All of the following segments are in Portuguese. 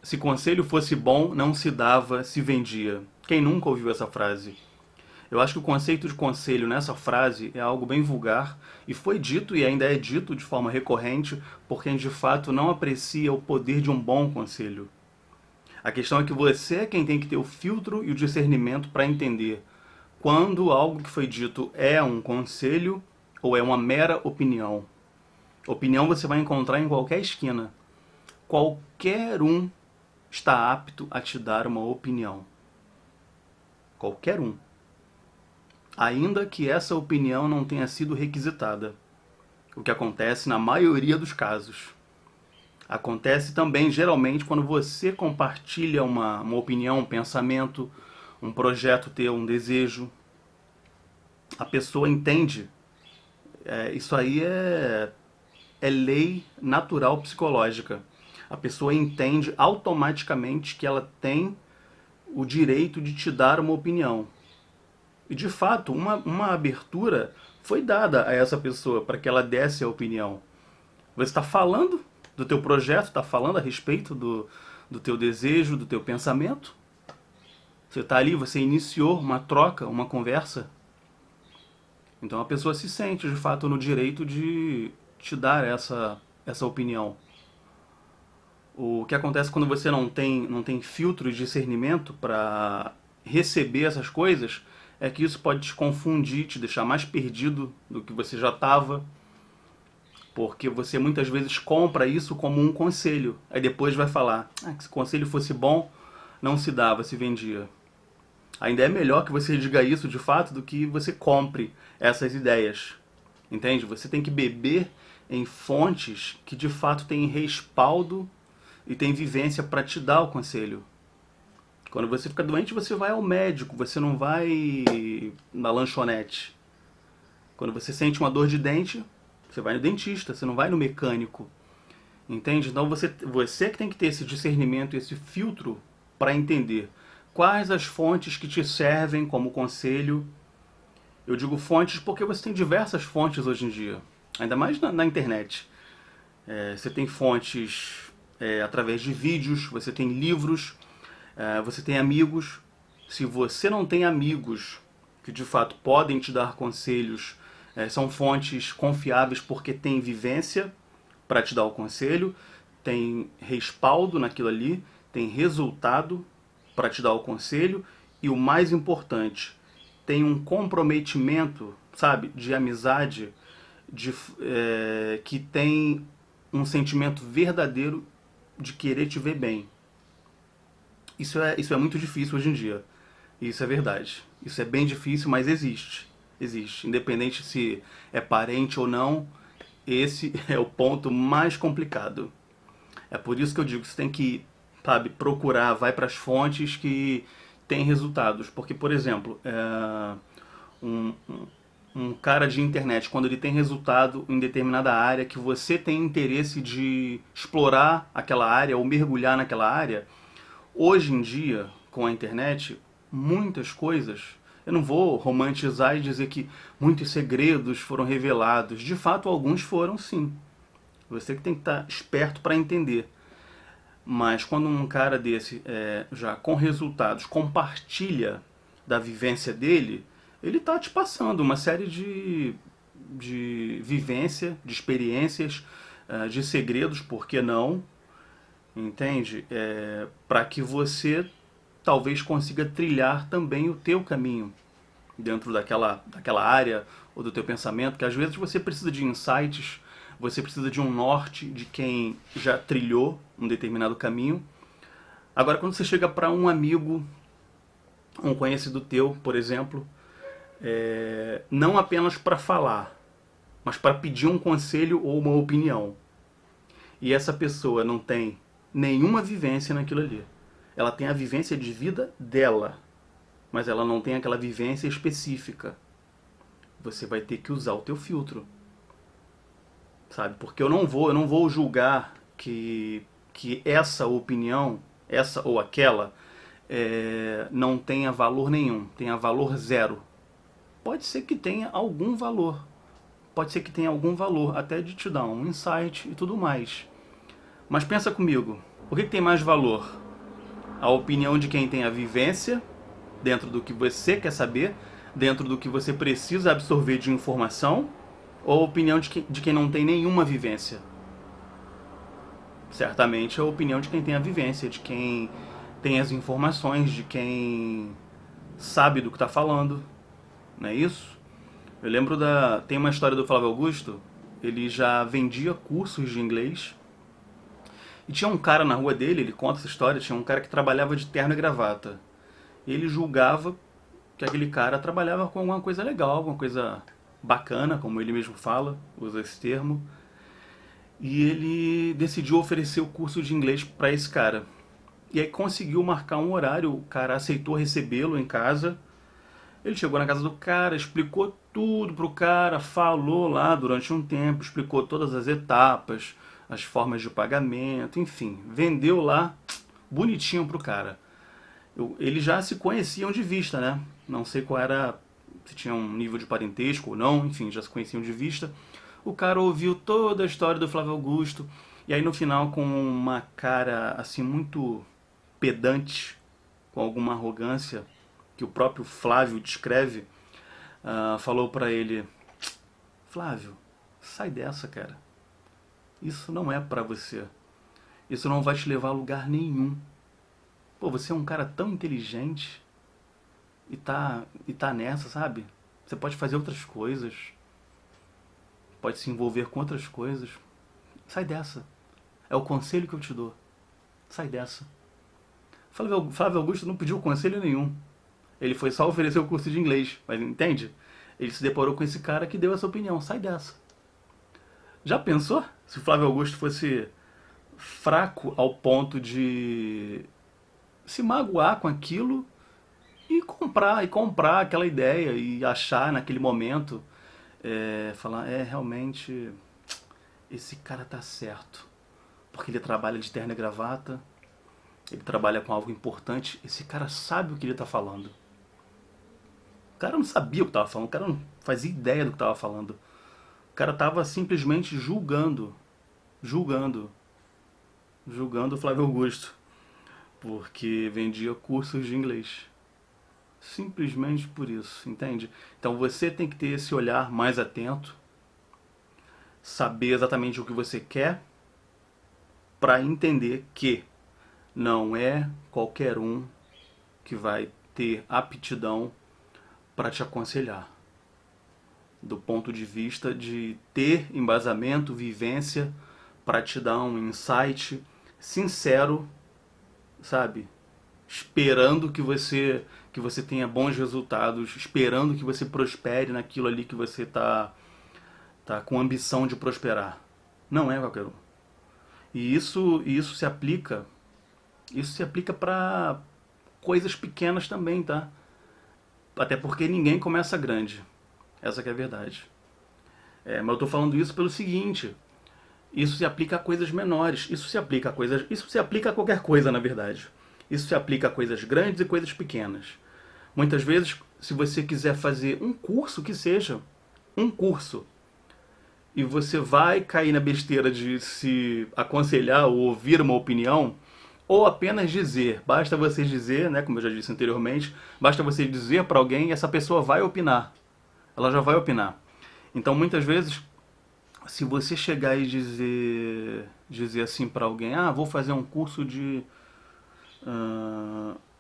Se conselho fosse bom, não se dava, se vendia. Quem nunca ouviu essa frase? Eu acho que o conceito de conselho nessa frase é algo bem vulgar e foi dito e ainda é dito de forma recorrente por quem de fato não aprecia o poder de um bom conselho. A questão é que você é quem tem que ter o filtro e o discernimento para entender quando algo que foi dito é um conselho ou é uma mera opinião. Opinião você vai encontrar em qualquer esquina. Qualquer um está apto a te dar uma opinião. Qualquer um. Ainda que essa opinião não tenha sido requisitada. O que acontece na maioria dos casos. Acontece também, geralmente, quando você compartilha uma opinião, um pensamento, um projeto teu, um desejo. A pessoa entende. Isso aí é lei natural psicológica. A pessoa entende automaticamente que ela tem o direito de te dar uma opinião. E de fato, uma abertura foi dada a essa pessoa para que ela desse a opinião. Você está falando do teu projeto, está falando a respeito do teu desejo, do teu pensamento. Você está ali, você iniciou uma troca, uma conversa. Então a pessoa se sente de fato no direito de te dar essa opinião. O que acontece quando você não tem filtro e discernimento para receber essas coisas é que isso pode te confundir, te deixar mais perdido do que você já estava, porque você muitas vezes compra isso como um conselho. Aí depois vai falar, que se o conselho fosse bom, não se dava, se vendia. Ainda é melhor que você diga isso de fato do que você compre essas ideias. Entende? Você tem que beber em fontes que de fato têm respaldo e têm vivência para te dar o conselho. Quando você fica doente, você vai ao médico, você não vai na lanchonete. Quando você sente uma dor de dente, você vai no dentista, você não vai no mecânico. Entende? Então você que tem que ter esse discernimento, esse filtro para entender quais as fontes que te servem como conselho. Eu digo fontes porque você tem diversas fontes hoje em dia, ainda mais na internet. Você tem fontes através de vídeos, você tem livros, você tem amigos. Se você não tem amigos que de fato podem te dar conselhos, são fontes confiáveis porque tem vivência para te dar o conselho, tem respaldo naquilo ali, tem resultado para te dar o conselho e o mais importante, tem um comprometimento, sabe, de amizade, que tem um sentimento verdadeiro de querer te ver bem. Isso é muito difícil hoje em dia. Isso é verdade. Isso é bem difícil, mas existe. Existe. Independente se é parente ou não, esse é o ponto mais complicado. É por isso que eu digo que você tem que, sabe, procurar, vai para as fontes que têm resultados. Porque, por exemplo, um, um um cara de internet, quando ele tem resultado em determinada área, que você tem interesse de explorar aquela área ou mergulhar naquela área, hoje em dia, com a internet, muitas coisas. Eu não vou romantizar e dizer que muitos segredos foram revelados. De fato, alguns foram sim. Você que tem que estar esperto para entender. Mas quando um cara desse, já com resultados, compartilha da vivência dele, ele está te passando uma série de vivência, de experiências, de segredos, por que não? Entende? Para que você talvez consiga trilhar também o teu caminho dentro daquela área ou do teu pensamento, que às vezes você precisa de insights, você precisa de um norte de quem já trilhou um determinado caminho. Agora, quando você chega para um amigo, um conhecido teu, por exemplo, não apenas para falar, mas para pedir um conselho ou uma opinião, e essa pessoa não tem nenhuma vivência naquilo ali. Ela tem a vivência de vida dela, mas ela não tem aquela vivência específica. Você vai ter que usar o teu filtro, sabe? Porque eu não vou julgar que essa opinião, essa ou aquela, não tenha valor nenhum, tenha valor zero. Pode ser que tenha algum valor, pode ser que tenha algum valor, até de te dar um insight e tudo mais. Mas pensa comigo, O que tem mais valor? A opinião de quem tem a vivência, dentro do que você quer saber, dentro do que você precisa absorver de informação, ou a opinião de quem não tem nenhuma vivência? Certamente a opinião de quem tem a vivência, de quem tem as informações, de quem sabe do que está falando, não é isso? Eu lembro tem uma história do Flávio Augusto, ele já vendia cursos de inglês, e tinha um cara na rua dele, ele conta essa história, tinha um cara que trabalhava de terno e gravata. Ele julgava que aquele cara trabalhava com alguma coisa legal, alguma coisa bacana, como ele mesmo fala, usa esse termo. E ele decidiu oferecer o curso de inglês para esse cara. E aí conseguiu marcar um horário, o cara aceitou recebê-lo em casa. Ele chegou na casa do cara, explicou tudo pro cara, falou lá durante um tempo, explicou todas as etapas, as formas de pagamento, enfim, vendeu lá bonitinho pro cara. Eles já se conheciam de vista, né? Não sei qual era, se tinha um nível de parentesco ou não, enfim, já se conheciam de vista. O cara ouviu toda a história do Flávio Augusto, e aí no final, com uma cara assim muito pedante, com alguma arrogância, que o próprio Flávio descreve, falou pra ele: Flávio, sai dessa, cara. Isso não é pra você. Isso não vai te levar a lugar nenhum. Pô, você é um cara tão inteligente e tá nessa, sabe? Você pode fazer outras coisas, pode se envolver com outras coisas. Sai dessa. É o conselho que eu te dou. Sai dessa. Flávio Augusto não pediu conselho nenhum. Ele foi só oferecer o curso de inglês, mas entende? Ele se deparou com esse cara que deu essa opinião. Sai dessa. Já pensou se o Flávio Augusto fosse fraco ao ponto de se magoar com aquilo e comprar aquela ideia e achar naquele momento, falar, realmente esse cara tá certo, porque ele trabalha de terno e gravata, ele trabalha com algo importante, esse cara sabe o que ele tá falando. O cara não sabia o que estava falando, o cara não fazia ideia do que estava falando. O cara estava simplesmente julgando, julgando o Flávio Augusto, porque vendia cursos de inglês. Simplesmente por isso, entende? Então você tem que ter esse olhar mais atento, saber exatamente o que você quer, para entender que não é qualquer um que vai ter aptidão para te aconselhar. Do ponto de vista de ter embasamento, vivência, para te dar um insight sincero, sabe? Esperando que você tenha bons resultados, esperando que você prospere naquilo ali que você tá com ambição de prosperar. Não é qualquer um. E isso se aplica para coisas pequenas também, tá? Até porque ninguém começa grande. Essa que é a verdade. Mas eu tô falando isso pelo seguinte: isso se aplica a coisas menores, isso se aplica a qualquer coisa, na verdade. Isso se aplica a coisas grandes e coisas pequenas. Muitas vezes, se você quiser fazer um curso que seja, um curso, e você vai cair na besteira de se aconselhar ou ouvir uma opinião, ou apenas dizer, basta você dizer, né, como eu já disse anteriormente, basta você dizer para alguém e essa pessoa vai opinar. Ela já vai opinar. Então, muitas vezes, se você chegar e dizer assim para alguém, vou fazer um curso de...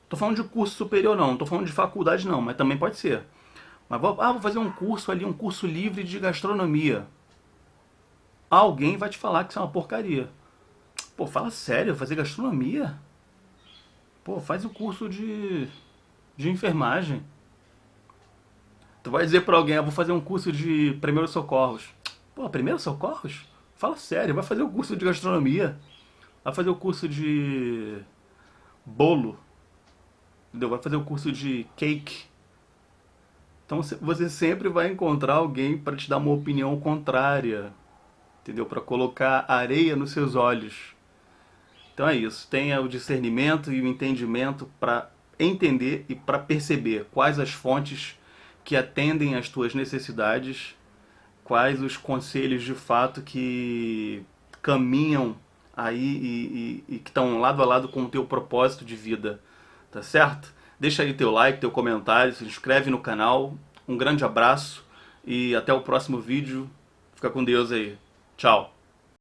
tô falando de curso superior não tô falando de faculdade não, mas também pode ser. Mas vou fazer um curso ali, um curso livre de gastronomia. Alguém vai te falar que isso é uma porcaria. Pô, fala sério, fazer gastronomia? Pô, faz o curso de enfermagem. Tu vai dizer pra alguém, vou fazer um curso de primeiros socorros. Pô, primeiros socorros? Fala sério, vai fazer o curso de gastronomia. Vai fazer o curso de bolo. Entendeu? Vai fazer o curso de cake. Então você sempre vai encontrar alguém para te dar uma opinião contrária. Entendeu? Para colocar areia nos seus olhos. Então é isso. Tenha o discernimento e o entendimento para entender e para perceber quais as fontes que atendem às tuas necessidades, quais os conselhos de fato que caminham aí e que estão lado a lado com o teu propósito de vida, tá certo? Deixa aí teu like, teu comentário, se inscreve no canal. Um grande abraço e até o próximo vídeo. Fica com Deus aí. Tchau.